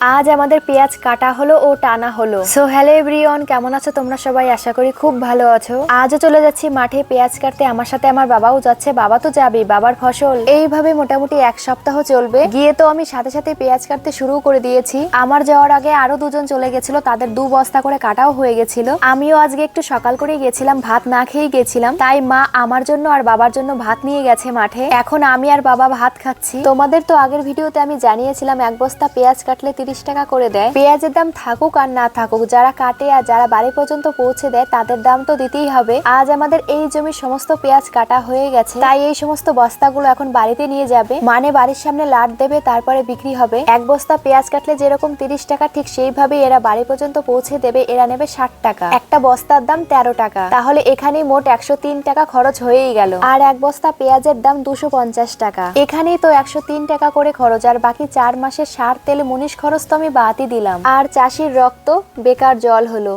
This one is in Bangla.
আজ আমাদের পেঁয়াজ কাটা হলো ও টানা হলো। সো হ্যালো এভরিওয়ান, কেমন আছো তোমরা সবাই? আশা করি খুব ভালো আছো। আজও চলে যাচ্ছি মাঠে পেঁয়াজ কাটতে। আমার সাথে আমার বাবাও যাচ্ছে। বাবা তো যাবেই, বাবার ফসল। এইভাবে মোটামুটি এক সপ্তাহ চলবে। গিয়ে তো আমি সাথে সাথে পেঁয়াজ কাটতে শুরু করে দিয়েছি। আমার যাওয়ার আগে আরো দুজন চলে গেছিল, তাদের 2 বস্তা করে কাটাও হয়ে গেছিল। আমিও আজকে একটু সকাল করে গেছিলাম, ভাত না খেয়েই গেছিলাম। তাই মা আমার জন্য আর বাবার জন্য ভাত নিয়ে গেছে মাঠে। এখন আমি আর বাবা ভাত খাচ্ছি। তোমাদের তো আগের ভিডিওতে আমি জানিয়েছিলাম এক বস্তা পেঁয়াজ কাটলে 30 টাকা করে দেয়। পেঁয়াজের দাম থাকুক আর না থাকুক, যারা কাটে আর যারা বাড়ি পর্যন্ত পৌঁছে দেয় তাদের দাম তো দিতেই হবে। আজ আমাদের এই জমির সমস্ত পেঁয়াজ কাটা হয়ে গেছে, তাই এই সমস্ত বস্তাগুলো এখন বাড়িতে নিয়ে যাবে। মানে বাড়ির সামনে লাট দেবে, তারপরে বিক্রি হবে। এক বস্তা পেঁয়াজ কাটলে যেরকম 30 টাকা, ঠিক সেইভাবে এরা বাড়ি পর্যন্ত পৌঁছে দেবে। এরা নেবে 60 টাকা। একটা বস্তার দাম 13 টাকা। তাহলে এখানেই মোট 103 টাকা খরচ হয়েই গেল। আর এক বস্তা পেঁয়াজের দাম 250 টাকা। এখানেই তো 103 টাকা করে খরচ। আর বাকি 4 মাসের সার তেল মুনিশ খরচ তো আমি বাদই দিলাম। আর চাষির রক্ত বেকার জল হলো।